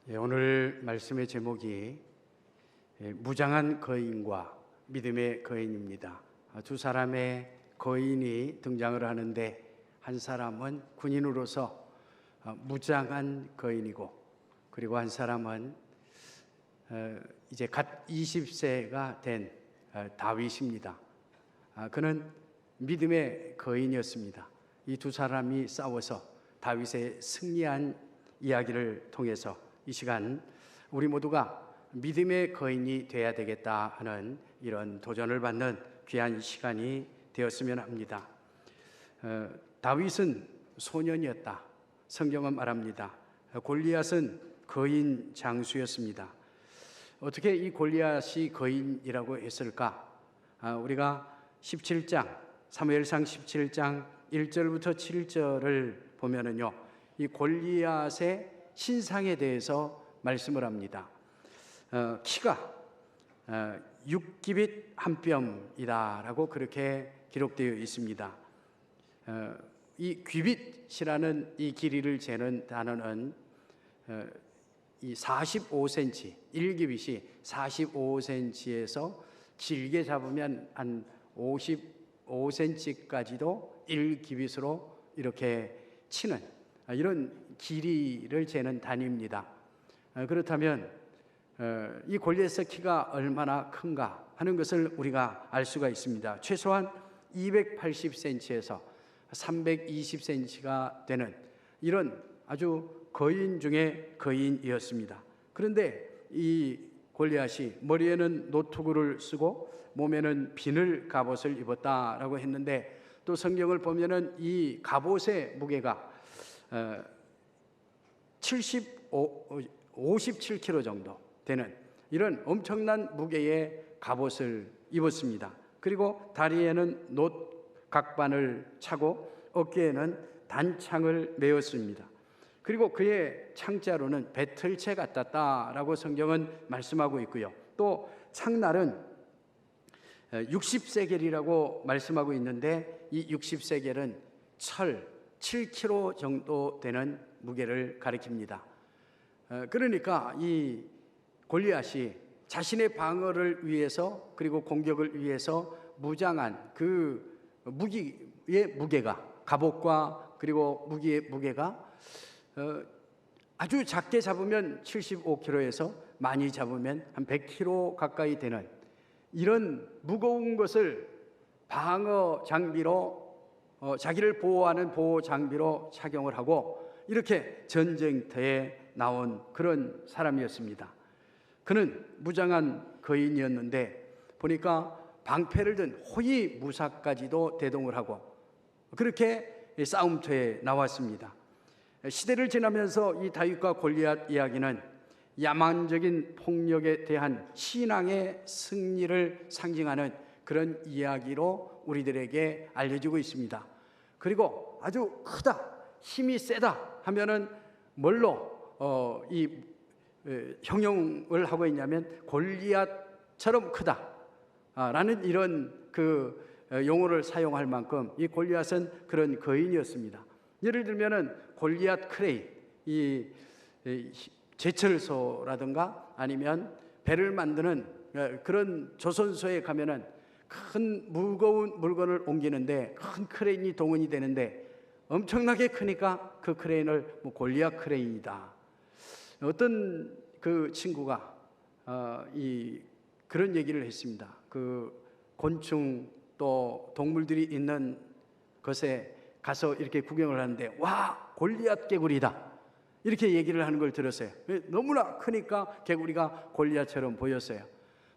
오늘 말씀의 제목이 무장한 거인과 믿음의 거인입니다. 두 사람의 거인이 등장을 하는데 한 사람은 군인으로서 무장한 거인이고, 그리고 한 사람은 이제 갓 20세가 된 다윗입니다. 그는 믿음의 거인이었습니다. 이 두 사람이 싸워서 다윗의 승리한 이야기를 통해서 이 시간 우리 모두가 믿음의 거인이 되어야 되겠다 하는 이런 도전을 받는 귀한 시간이 되었으면 합니다. 다윗은 소년이었다. 성경은 말합니다. 골리앗은 거인 장수였습니다. 어떻게 이 골리앗이 거인이라고 했을까? 우리가 17장, 사무엘상 17장 1절부터 7절을 보면은요, 이 골리앗의 신상에 대해서 말씀을 합니다. 키가 6규빗 한 뼘이다라고 그렇게 기록되어 있습니다. 이 규빗이라는 이 길이를 재는 단어는 이 45cm, 1규빗이 45cm에서 길게 잡으면 한 55cm까지도 1규빗으로 이렇게 치는 이런 길이를 재는 단위입니다. 그렇다면 이 골리앗의 키가 얼마나 큰가 하는 것을 우리가 알 수가 있습니다. 최소한 280cm에서 320cm가 되는 이런 아주 거인 중에 거인이었습니다. 그런데 이 골리앗이 머리에는 노투구를 쓰고 몸에는 비늘 갑옷을 입었다라고 했는데, 또 성경을 보면은 이 갑옷의 무게가 57kg 정도 되는 이런 엄청난 무게의 갑옷을 입었습니다. 그리고 다리에는 놋 각반을 차고 어깨에는 단창을 메었습니다. 그리고 그의 창자로는 배틀채 같았다라고 성경은 말씀하고 있고요. 또 창날은 60세겔이라고 말씀하고 있는데, 이 60세겔은 철 7kg 정도 되는 무게를 가리킵니다. 그러니까 이 골리앗이 자신의 방어를 위해서, 그리고 공격을 위해서 무장한 그 무기의 무게가, 갑옷과 그리고 무기의 무게가 아주 작게 잡으면 75kg에서 많이 잡으면 한 100kg 가까이 되는 이런 무거운 것을 방어 장비로, 자기를 보호하는 보호 장비로 착용을 하고 이렇게 전쟁터에 나온 그런 사람이었습니다. 그는 무장한 거인이었는데 보니까 방패를 든 호위무사까지도 대동을 하고 그렇게 싸움터에 나왔습니다. 시대를 지나면서 이 다윗과 골리앗 이야기는 야만적인 폭력에 대한 신앙의 승리를 상징하는 그런 이야기로 우리들에게 알려지고 있습니다. 그리고 아주 크다, 힘이 세다 하면은 뭘로 형용을 하고 있냐면 골리앗처럼 크다라는 이런 그 용어를 사용할 만큼 이 골리앗은 그런 거인이었습니다. 예를 들면은 골리앗 크레인, 이 제철소라든가 아니면 배를 만드는 그런 조선소에 가면은 큰 무거운 물건을 옮기는데 큰 크레인이 동원이 되는데 엄청나게 크니까 그 크레인을 골리앗 크레인이다. 어떤 그 친구가 그런 얘기를 했습니다. 그 곤충 또 동물들이 있는 것에 가서 이렇게 구경을 하는데, 와, 골리앗 개구리다 이렇게 얘기를 하는 걸 들었어요. 너무나 크니까 개구리가 골리앗처럼 보였어요.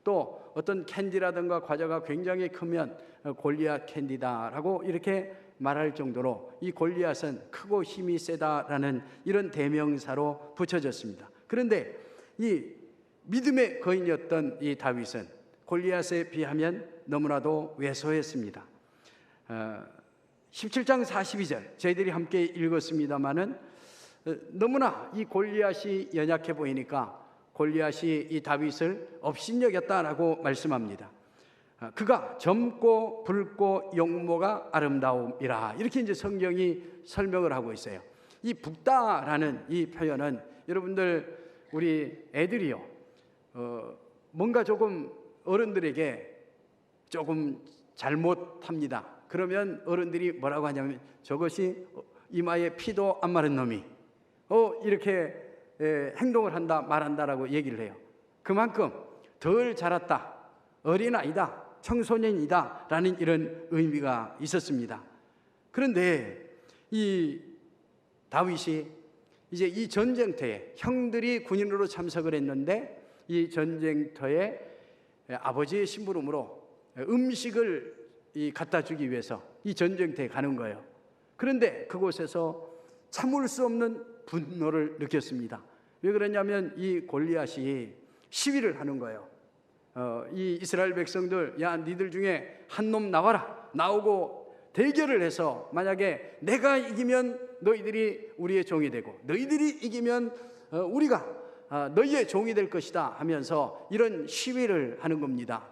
또 어떤 캔디라든가 과자가 굉장히 크면 골리앗 캔디다라고 이렇게 말할 정도로 이 골리앗은 크고 힘이 세다라는 이런 대명사로 붙여졌습니다. 그런데 이 믿음의 거인이었던 이 다윗은 골리앗에 비하면 너무나도 왜소했습니다. 17장 42절 저희들이 함께 읽었습니다마는 너무나 이 골리앗이 연약해 보이니까 골리앗이 이 다윗을 업신여겼다라고 말씀합니다. 그가 젊고 붉고 용모가 아름다움이라, 이렇게 이제 성경이 설명을 하고 있어요. 이 붉다라는 이 표현은 여러분들 우리 애들이요, 뭔가 조금 어른들에게 조금 잘못합니다. 그러면 어른들이 뭐라고 하냐면 저것이 이마에 피도 안 마른 놈이 이렇게 행동을 한다 말한다라고 얘기를 해요. 그만큼 덜 자랐다, 어린아이다, 청소년이다 라는 이런 의미가 있었습니다. 그런데 이 다윗이 이제 이 전쟁터에 형들이 군인으로 참석을 했는데 이 전쟁터에 아버지의 심부름으로 음식을 갖다 주기 위해서 이 전쟁터에 가는 거예요. 그런데 그곳에서 참을 수 없는 분노를 느꼈습니다. 왜 그러냐면 이 골리앗이 시위를 하는 거예요. 이 이스라엘 백성들, 야 니들 중에 한 놈 나와라, 나오고 대결을 해서 만약에 내가 이기면 너희들이 우리의 종이 되고 너희들이 이기면 우리가 너희의 종이 될 것이다 하면서 이런 시위를 하는 겁니다.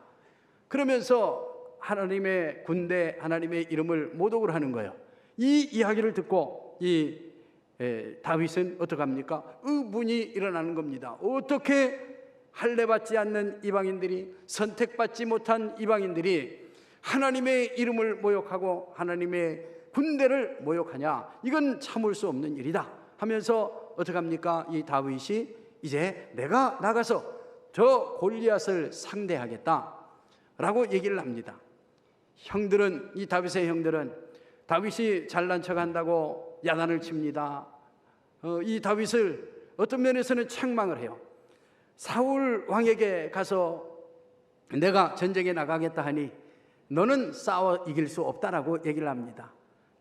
그러면서 하나님의 군대, 하나님의 이름을 모독을 하는 거예요. 이 이야기를 듣고 이 다윗은 어떡합니까? 의분이 일어나는 겁니다. 어떻게 할례받지 않는 이방인들이, 선택받지 못한 이방인들이 하나님의 이름을 모욕하고 하나님의 군대를 모욕하냐? 이건 참을 수 없는 일이다 하면서 어떡합니까? 이 다윗이 이제 내가 나가서 저 골리앗을 상대하겠다 라고 얘기를 합니다. 형들은, 이 다윗의 형들은 다윗이 잘난 척한다고 야단을 칩니다. 이 다윗을 어떤 면에서는 책망을 해요. 사울 왕에게 가서 내가 전쟁에 나가겠다 하니 너는 싸워 이길 수 없다라고 얘기를 합니다.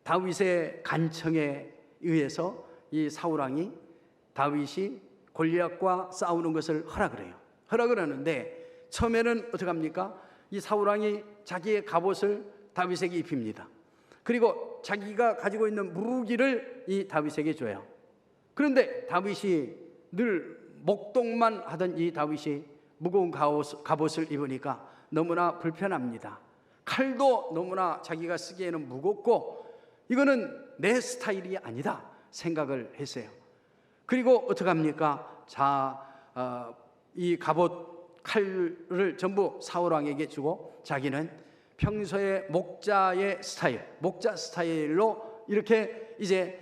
다윗의 간청에 의해서 이 사울 왕이 다윗이 골리앗과 싸우는 것을 허락을 해요. 허락을 하는데 처음에는 어떻게 합니까? 이 사울 왕이 자기의 갑옷을 다윗에게 입힙니다. 그리고 자기가 가지고 있는 무기를 이 다윗에게 줘요. 그런데 다윗이 늘 목동만 하던 이 다윗이 무거운 갑옷을 입으니까 너무나 불편합니다. 칼도 너무나 자기가 쓰기에는 무겁고 이거는 내 스타일이 아니다 생각을 했어요. 그리고 어떻게 합니까? 이 갑옷, 칼을 전부 사울왕에게 주고 자기는 평소에 목자 스타일로 이렇게 이제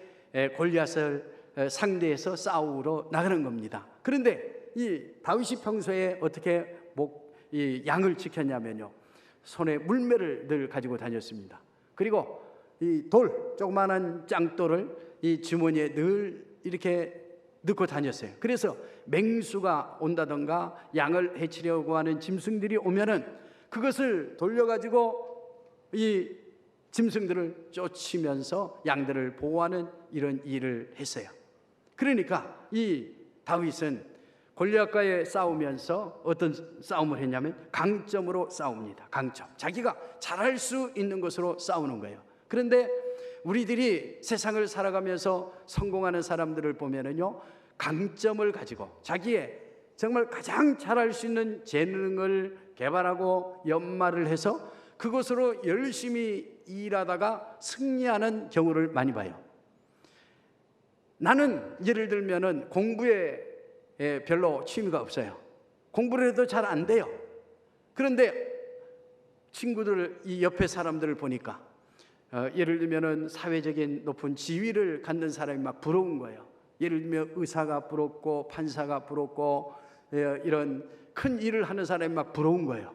골리앗을 상대해서 싸우러 나가는 겁니다. 그런데 이 다윗이 평소에 어떻게 이 양을 지켰냐면요, 손에 물매를 늘 가지고 다녔습니다. 그리고 이 조그마한 짱돌을 이 주머니에 늘 이렇게 넣고 다녔어요. 그래서 맹수가 온다던가 양을 해치려고 하는 짐승들이 오면은 그것을 돌려가지고 이 짐승들을 쫓으면서 양들을 보호하는 이런 일을 했어요. 그러니까 이 다윗은 골리앗과의 싸우면서 어떤 싸움을 했냐면 강점으로 싸웁니다. 강점. 자기가 잘할 수 있는 것으로 싸우는 거예요. 그런데 우리들이 세상을 살아가면서 성공하는 사람들을 보면은요, 강점을 가지고 자기의 정말 가장 잘할 수 있는 재능을 개발하고 연마를 해서 그것으로 열심히 일하다가 승리하는 경우를 많이 봐요. 나는 예를 들면은 공부에 별로 취미가 없어요. 공부를 해도 잘 안 돼요. 그런데 친구들, 이 옆에 사람들을 보니까 예를 들면은 사회적인 높은 지위를 갖는 사람이 막 부러운 거예요. 예를 들면 의사가 부럽고 판사가 부럽고 이런 큰 일을 하는 사람이 막 부러운 거예요.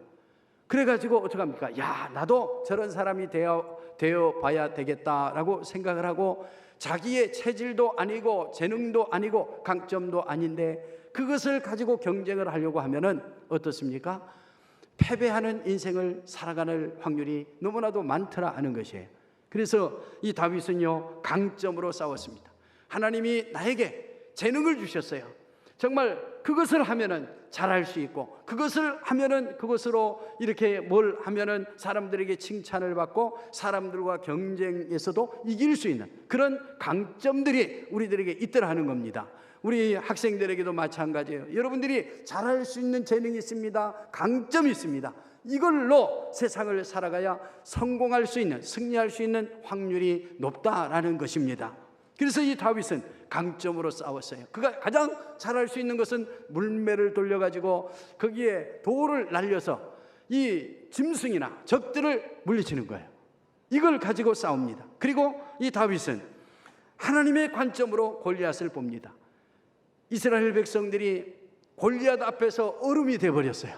그래가지고 어떡합니까? 야, 나도 저런 사람이 되어 봐야 되겠다라고 생각을 하고 자기의 체질도 아니고 재능도 아니고 강점도 아닌데 그것을 가지고 경쟁을 하려고 하면은 어떻습니까? 패배하는 인생을 살아가는 확률이 너무나도 많더라 하는 것이에요. 그래서 이 다윗은요, 강점으로 싸웠습니다. 하나님이 나에게 재능을 주셨어요. 정말 그것을 하면은 잘할 수 있고 그것을 하면은 그것으로 이렇게 뭘 하면은 사람들에게 칭찬을 받고 사람들과 경쟁에서도 이길 수 있는 그런 강점들이 우리들에게 있더라 하는 겁니다. 우리 학생들에게도 마찬가지예요. 여러분들이 잘할 수 있는 재능이 있습니다. 강점이 있습니다. 이걸로 세상을 살아가야 성공할 수 있는, 승리할 수 있는 확률이 높다라는 것입니다. 그래서 이 다윗은 강점으로 싸웠어요. 그가 가장 잘할 수 있는 것은 물매를 돌려가지고 거기에 돌을 날려서 이 짐승이나 적들을 물리치는 거예요. 이걸 가지고 싸웁니다. 그리고 이 다윗은 하나님의 관점으로 골리앗을 봅니다. 이스라엘 백성들이 골리앗 앞에서 얼음이 되어버렸어요.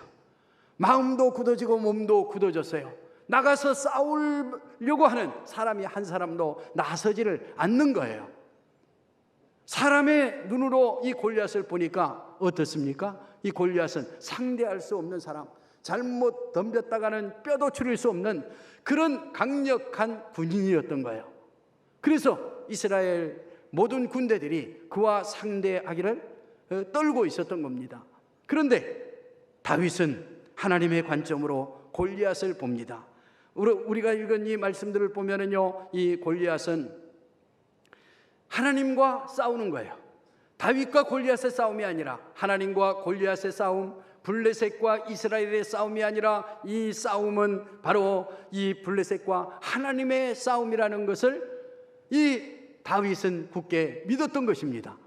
마음도 굳어지고 몸도 굳어졌어요. 나가서 싸우려고 하는 사람이 한 사람도 나서지를 않는 거예요. 사람의 눈으로 이 골리앗을 보니까 어떻습니까? 이 골리앗은 상대할 수 없는 사람, 잘못 덤볐다가는 뼈도 추릴 수 없는 그런 강력한 군인이었던 거예요. 그래서 이스라엘 모든 군대들이 그와 상대하기를 떨고 있었던 겁니다. 그런데 다윗은 하나님의 관점으로 골리앗을 봅니다. 우리가 읽은 이 말씀들을 보면은요, 이 골리앗은 하나님과 싸우는 거예요. 다윗과 골리앗의 싸움이 아니라 하나님과 골리앗의 싸움, 블레셋과 이스라엘의 싸움이 아니라 이 싸움은 바로 이 블레셋과 하나님의 싸움이라는 것을 이 다윗은 굳게 믿었던 것입니다.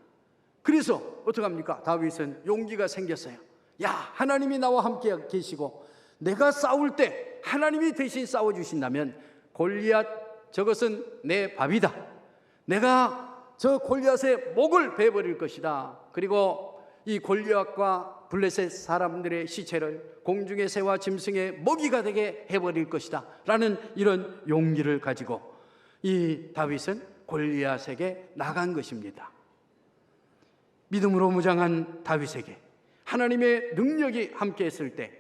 그래서 어떡합니까? 다윗은 용기가 생겼어요. 야, 하나님이 나와 함께 계시고 내가 싸울 때 하나님이 대신 싸워주신다면 골리앗 저것은 내 밥이다. 내가 저 골리앗의 목을 베버릴 것이다. 그리고 이 골리앗과 블레셋 사람들의 시체를 공중의 새와 짐승의 먹이가 되게 해버릴 것이다 라는 이런 용기를 가지고 이 다윗은 골리앗에게 나간 것입니다. 믿음으로 무장한 다윗에게 하나님의 능력이 함께했을 때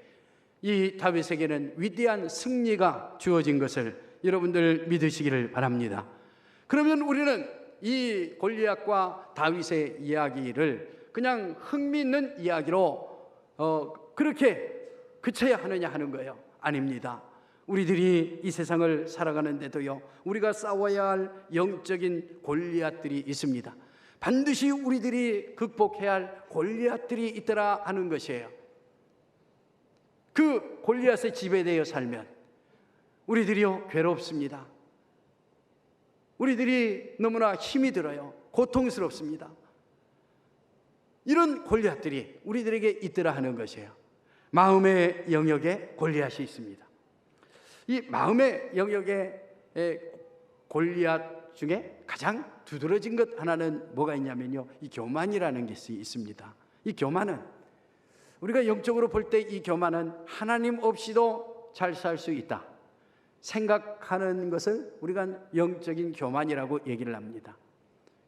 이 다윗에게는 위대한 승리가 주어진 것을 여러분들 믿으시기를 바랍니다. 그러면 우리는 이 골리앗과 다윗의 이야기를 그냥 흥미있는 이야기로 그렇게 그쳐야 하느냐 하는 거예요. 아닙니다. 우리들이 이 세상을 살아가는데도요, 우리가 싸워야 할 영적인 골리앗들이 있습니다. 반드시 우리들이 극복해야 할 골리앗들이 있더라 하는 것이에요. 그 골리앗에 지배되어 살면 우리들이요 괴롭습니다. 우리들이 너무나 힘이 들어요. 고통스럽습니다. 이런 골리앗들이 우리들에게 있더라 하는 것이에요. 마음의 영역에 골리앗이 있습니다. 이 마음의 영역에 골리앗 중에 가장 두드러진 것 하나는 뭐가 있냐면요, 이 교만이라는 것이 있습니다. 이 교만은 우리가 영적으로 볼 때 이 교만은 하나님 없이도 잘 살 수 있다 생각하는 것을 우리가 영적인 교만이라고 얘기를 합니다.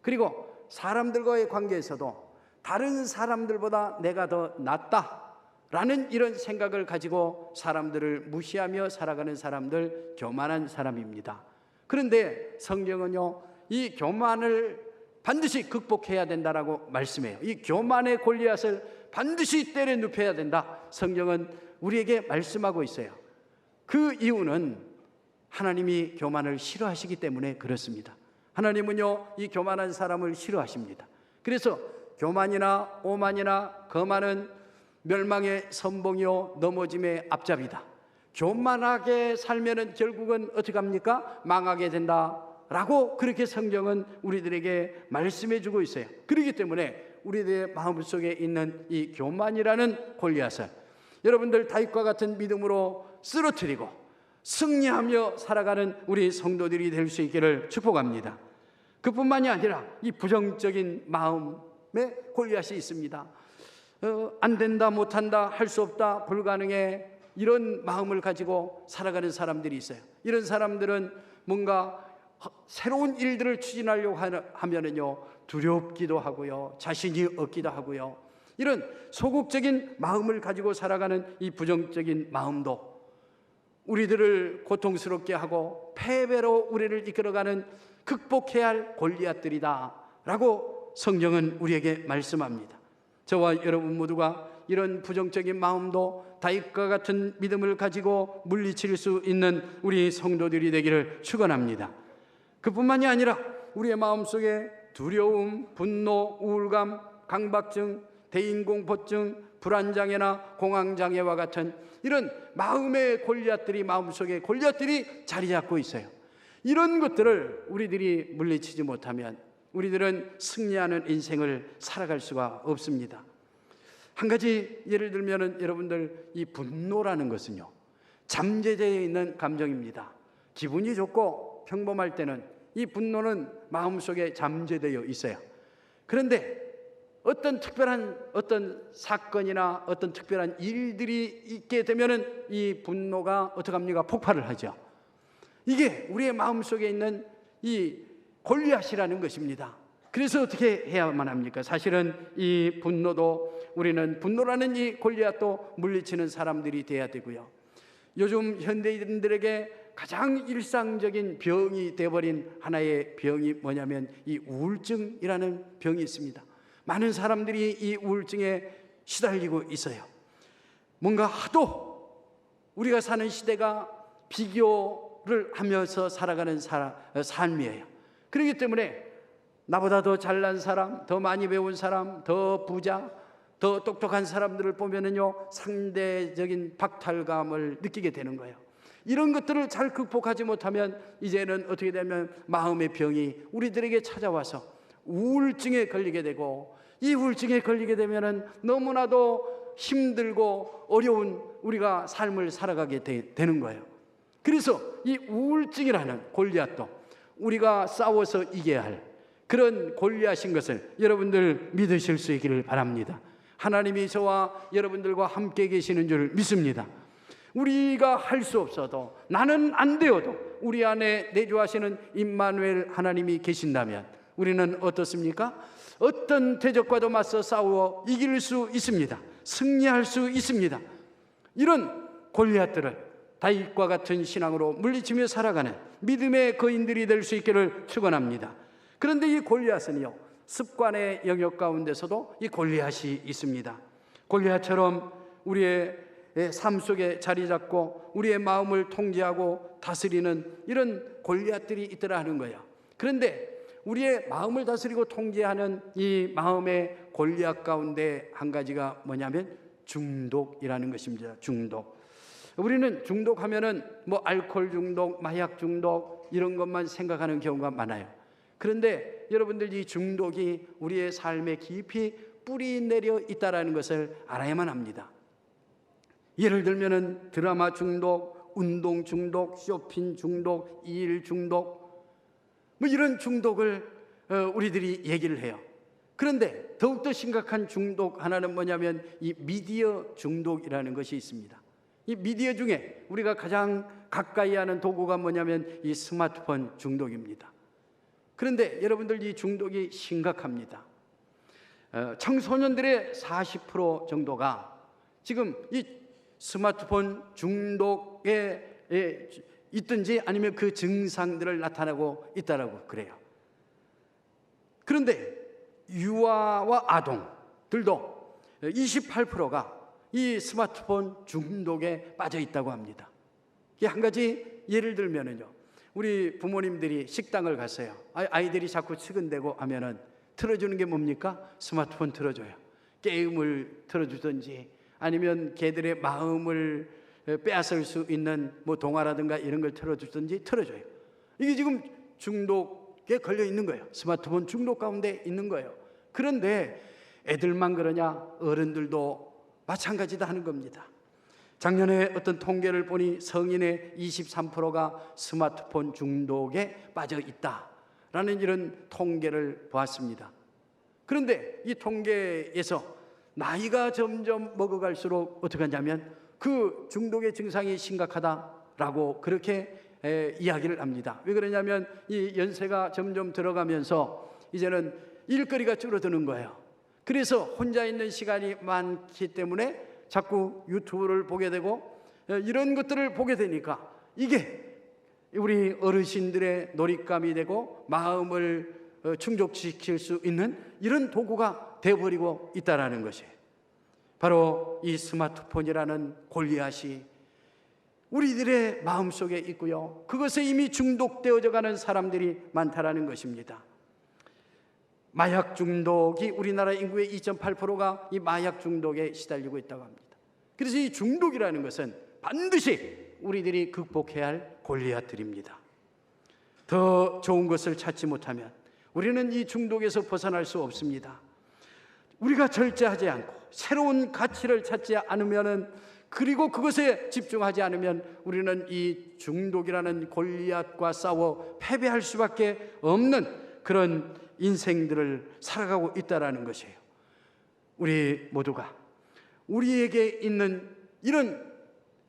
그리고 사람들과의 관계에서도 다른 사람들보다 내가 더 낫다라는 이런 생각을 가지고 사람들을 무시하며 살아가는 사람들, 교만한 사람입니다. 그런데 성경은요, 이 교만을 반드시 극복해야 된다라고 말씀해요. 이 교만의 골리앗을 반드시 때려 눕혀야 된다, 성경은 우리에게 말씀하고 있어요. 그 이유는 하나님이 교만을 싫어하시기 때문에 그렇습니다. 하나님은요, 이 교만한 사람을 싫어하십니다. 그래서 교만이나 오만이나 거만은 멸망의 선봉이요 넘어짐의 앞잡이다. 교만하게 살면은 결국은 어떻게 합니까? 망하게 된다라고 그렇게 성경은 우리들에게 말씀해 주고 있어요. 그렇기 때문에 우리들의 마음속에 있는 이 교만이라는 골리앗을 여러분들 다윗과 같은 믿음으로 쓰러뜨리고 승리하며 살아가는 우리 성도들이 될 수 있기를 축복합니다. 그뿐만이 아니라 이 부정적인 마음에 골리앗이 있습니다. 안 된다, 못한다, 할 수 없다, 불가능해, 이런 마음을 가지고 살아가는 사람들이 있어요. 이런 사람들은 뭔가 새로운 일들을 추진하려고 하면은요 두렵기도 하고요, 자신이 없기도 하고요, 이런 소극적인 마음을 가지고 살아가는 이 부정적인 마음도 우리들을 고통스럽게 하고 패배로 우리를 이끌어가는 극복해야 할 골리앗들이다 라고 성경은 우리에게 말씀합니다. 저와 여러분 모두가 이런 부정적인 마음도 다윗과 같은 믿음을 가지고 물리칠 수 있는 우리 성도들이 되기를 축원합니다. 그뿐만이 아니라 우리의 마음속에 두려움, 분노, 우울감, 강박증, 대인공포증, 불안장애나 공황장애와 같은 이런 마음의 골리앗들이, 마음속에 골리앗들이 자리 잡고 있어요. 이런 것들을 우리들이 물리치지 못하면 우리들은 승리하는 인생을 살아갈 수가 없습니다. 한 가지 예를 들면은 여러분들, 이 분노라는 것은요, 잠재되어 있는 감정입니다. 기분이 좋고 평범할 때는 이 분노는 마음속에 잠재되어 있어요. 그런데 어떤 특별한 사건이나 어떤 특별한 일들이 있게 되면은 이 분노가 어떻게 합니까? 폭발을 하죠. 이게 우리의 마음속에 있는 이 골리앗이라는 것입니다. 그래서 어떻게 해야만 합니까? 사실은 이 분노도, 우리는 분노라는 이 골리앗도 물리치는 사람들이 돼야 되고요. 요즘 현대인들에게 가장 일상적인 병이 되어버린 하나의 병이 뭐냐면 이 우울증이라는 병이 있습니다. 많은 사람들이 이 우울증에 시달리고 있어요. 뭔가 하도 우리가 사는 시대가 비교를 하면서 살아가는 삶이에요. 그렇기 때문에 나보다 더 잘난 사람, 더 많이 배운 사람, 더 부자, 더 똑똑한 사람들을 보면은요, 상대적인 박탈감을 느끼게 되는 거예요. 이런 것들을 잘 극복하지 못하면 이제는 어떻게 되면 마음의 병이 우리들에게 찾아와서 우울증에 걸리게 되고, 이 우울증에 걸리게 되면은 너무나도 힘들고 어려운 우리가 삶을 살아가게 되는 거예요. 그래서 이 우울증이라는 골리앗도 우리가 싸워서 이겨야 할 그런 골리앗인 것을 여러분들 믿으실 수 있기를 바랍니다. 하나님이 저와 여러분들과 함께 계시는 줄 믿습니다. 우리가 할 수 없어도, 나는 안 되어도 우리 안에 내주하시는 임마누엘 하나님이 계신다면 우리는 어떻습니까? 어떤 대적과도 맞서 싸워 이길 수 있습니다. 승리할 수 있습니다. 이런 골리앗들을 다윗과 같은 신앙으로 물리치며 살아가는 믿음의 거인들이 될 수 있기를 축원합니다. 그런데 이 골리앗은요, 습관의 영역 가운데서도 이 골리앗이 있습니다. 골리앗처럼 우리의 삶 속에 자리 잡고 우리의 마음을 통제하고 다스리는 이런 골리앗들이 있더라 하는 거예요. 그런데 우리의 마음을 다스리고 통제하는 이 마음의 골리앗 가운데 한 가지가 뭐냐면 중독이라는 것입니다. 중독. 우리는 중독하면은 뭐 알코올 중독, 마약 중독 이런 것만 생각하는 경우가 많아요. 그런데 여러분들, 이 중독이 우리의 삶에 깊이 뿌리 내려 있다라는 것을 알아야만 합니다. 예를 들면은 드라마 중독, 운동 중독, 쇼핑 중독, 일 중독, 뭐 이런 중독을 우리들이 얘기를 해요. 그런데 더욱더 심각한 중독 하나는 뭐냐면 이 미디어 중독이라는 것이 있습니다. 이 미디어 중에 우리가 가장 가까이 하는 도구가 뭐냐면 이 스마트폰 중독입니다. 그런데 여러분들, 이 중독이 심각합니다. 청소년들의 40% 정도가 지금 이 스마트폰 중독에 있든지 아니면 그 증상들을 나타내고 있다라고 그래요. 그런데 유아와 아동들도 28%가 이 스마트폰 중독에 빠져 있다고 합니다. 한 가지 예를 들면은요, 우리 부모님들이 식당을 갔어요. 아이들이 자꾸 측은대고 하면은 틀어주는 게 뭡니까? 스마트폰 틀어줘요. 게임을 틀어주든지 아니면 걔들의 마음을 빼앗을 수 있는 뭐 동화라든가 이런 걸 틀어주든지 틀어줘요. 이게 지금 중독에 걸려 있는 거예요. 스마트폰 중독 가운데 있는 거예요. 그런데 애들만 그러냐? 어른들도 마찬가지다 하는 겁니다. 작년에 어떤 통계를 보니 성인의 23%가 스마트폰 중독에 빠져 있다라는 이런 통계를 보았습니다. 그런데 이 통계에서 나이가 점점 먹어갈수록 어떻게 하냐면 그 중독의 증상이 심각하다라고 그렇게 이야기를 합니다. 왜 그러냐면 이 연세가 점점 들어가면서 이제는 일거리가 줄어드는 거예요. 그래서 혼자 있는 시간이 많기 때문에 자꾸 유튜브를 보게 되고 이런 것들을 보게 되니까 이게 우리 어르신들의 놀잇감이 되고 마음을 충족시킬 수 있는 이런 도구가 되어버리고 있다는 것이에요. 바로 이 스마트폰이라는 골리앗이 우리들의 마음속에 있고요, 그것에 이미 중독되어져 가는 사람들이 많다라는 것입니다. 마약 중독이 우리나라 인구의 2.8%가 이 마약 중독에 시달리고 있다고 합니다. 그래서 이 중독이라는 것은 반드시 우리들이 극복해야 할 골리앗들입니다. 더 좋은 것을 찾지 못하면 우리는 이 중독에서 벗어날 수 없습니다. 우리가 절제하지 않고 새로운 가치를 찾지 않으면은, 그리고 그것에 집중하지 않으면 우리는 이 중독이라는 골리앗과 싸워 패배할 수밖에 없는 그런 인생들을 살아가고 있다라는 것이에요. 우리 모두가 우리에게 있는 이런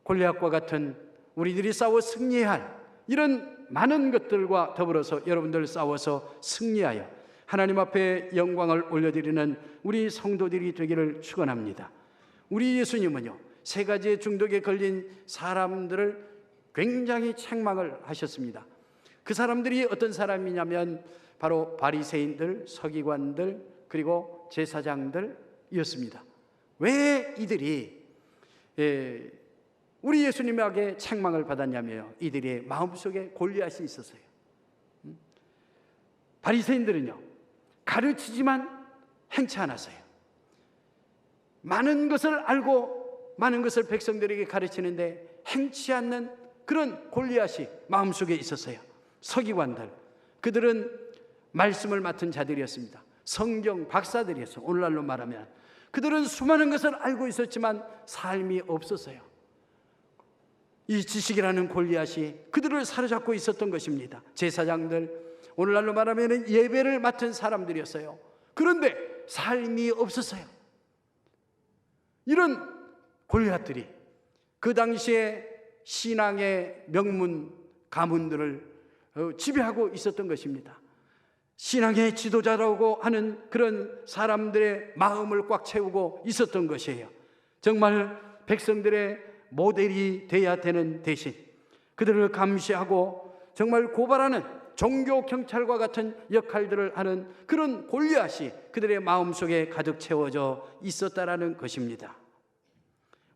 골리앗과 같은, 우리들이 싸워 승리해야 할 이런 많은 것들과 더불어서 여러분들 싸워서 승리하여 하나님 앞에 영광을 올려드리는 우리 성도들이 되기를 축원합니다. 우리 예수님은요, 세 가지의 중독에 걸린 사람들을 굉장히 책망을 하셨습니다. 그 사람들이 어떤 사람이냐면 바로 바리새인들, 서기관들, 그리고 제사장들이었습니다. 왜 이들이 우리 예수님에게 책망을 받았냐면요, 이들의 마음속에 골리앗이 있었어요. 바리새인들은요, 가르치지만 행치 않았어요. 많은 것을 알고 많은 것을 백성들에게 가르치는데 행치 않는 그런 골리앗이 마음속에 있었어요. 서기관들, 그들은 말씀을 맡은 자들이었습니다. 성경 박사들이었어요. 오늘날로 말하면 그들은 수많은 것을 알고 있었지만 삶이 없었어요. 이 지식이라는 골리앗이 그들을 사로잡고 있었던 것입니다. 제사장들, 오늘날로 말하면 예배를 맡은 사람들이었어요. 그런데 삶이 없었어요. 이런 골리앗들이 그 당시에 신앙의 명문 가문들을 지배하고 있었던 것입니다. 신앙의 지도자라고 하는 그런 사람들의 마음을 꽉 채우고 있었던 것이에요. 정말 백성들의 모델이 돼야 되는 대신 그들을 감시하고 정말 고발하는 종교 경찰과 같은 역할들을 하는 그런 골리앗이 그들의 마음속에 가득 채워져 있었다라는 것입니다.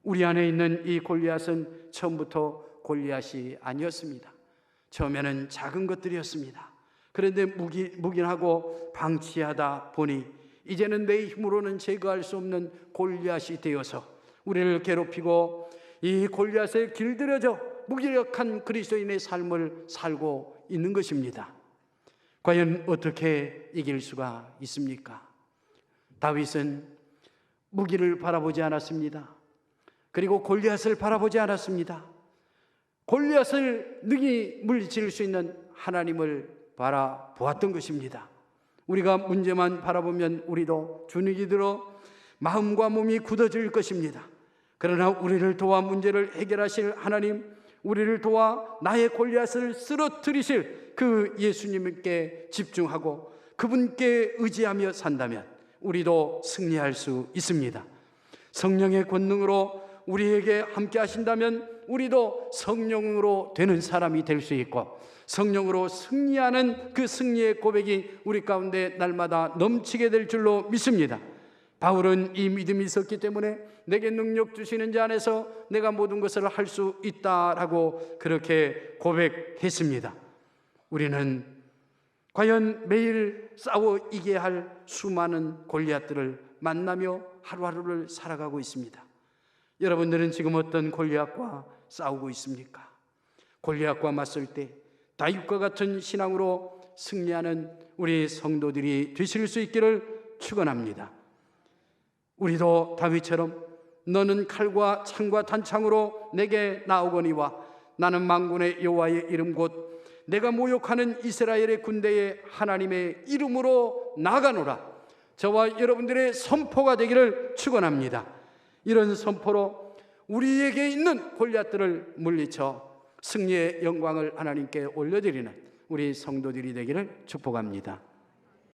우리 안에 있는 이 골리앗은 처음부터 골리앗이 아니었습니다. 처음에는 작은 것들이었습니다. 그런데 묵인하고 방치하다 보니 이제는 내 힘으로는 제거할 수 없는 골리앗이 되어서 우리를 괴롭히고 이 골리앗에 길들여져 무기력한 그리스도인의 삶을 살고 있는 것입니다. 과연 어떻게 이길 수가 있습니까? 다윗은 무기를 바라보지 않았습니다. 그리고 골리앗을 바라보지 않았습니다. 골리앗을 능히 물리칠 수 있는 하나님을 바라보았던 것입니다. 우리가 문제만 바라보면 우리도 주눅이 들어 마음과 몸이 굳어질 것입니다. 그러나 우리를 도와 문제를 해결하실 하나님, 우리를 도와 나의 골리앗을 쓰러뜨리실 그 예수님께 집중하고 그분께 의지하며 산다면 우리도 승리할 수 있습니다. 성령의 권능으로 우리에게 함께 하신다면 우리도 성령으로 되는 사람이 될 수 있고 성령으로 승리하는 그 승리의 고백이 우리 가운데 날마다 넘치게 될 줄로 믿습니다. 바울은 이 믿음이 있었기 때문에 내게 능력 주시는 자 안에서 내가 모든 것을 할 수 있다라고 그렇게 고백했습니다. 우리는 과연 매일 싸워 이겨야 할 수많은 골리앗들을 만나며 하루하루를 살아가고 있습니다. 여러분들은 지금 어떤 골리앗과 싸우고 있습니까? 골리앗과 맞설 때 다윗과 같은 신앙으로 승리하는 우리 성도들이 되실 수 있기를 축원합니다. 우리도 다윗처럼 너는 칼과 창과 단창으로 내게 나오거니와 나는 만군의 여호와의 이름 곧 내가 모욕하는 이스라엘의 군대의 하나님의 이름으로 나가노라. 저와 여러분들의 선포가 되기를 축원합니다. 이런 선포로 우리에게 있는 골리앗들을 물리쳐 승리의 영광을 하나님께 올려드리는 우리 성도들이 되기를 축복합니다.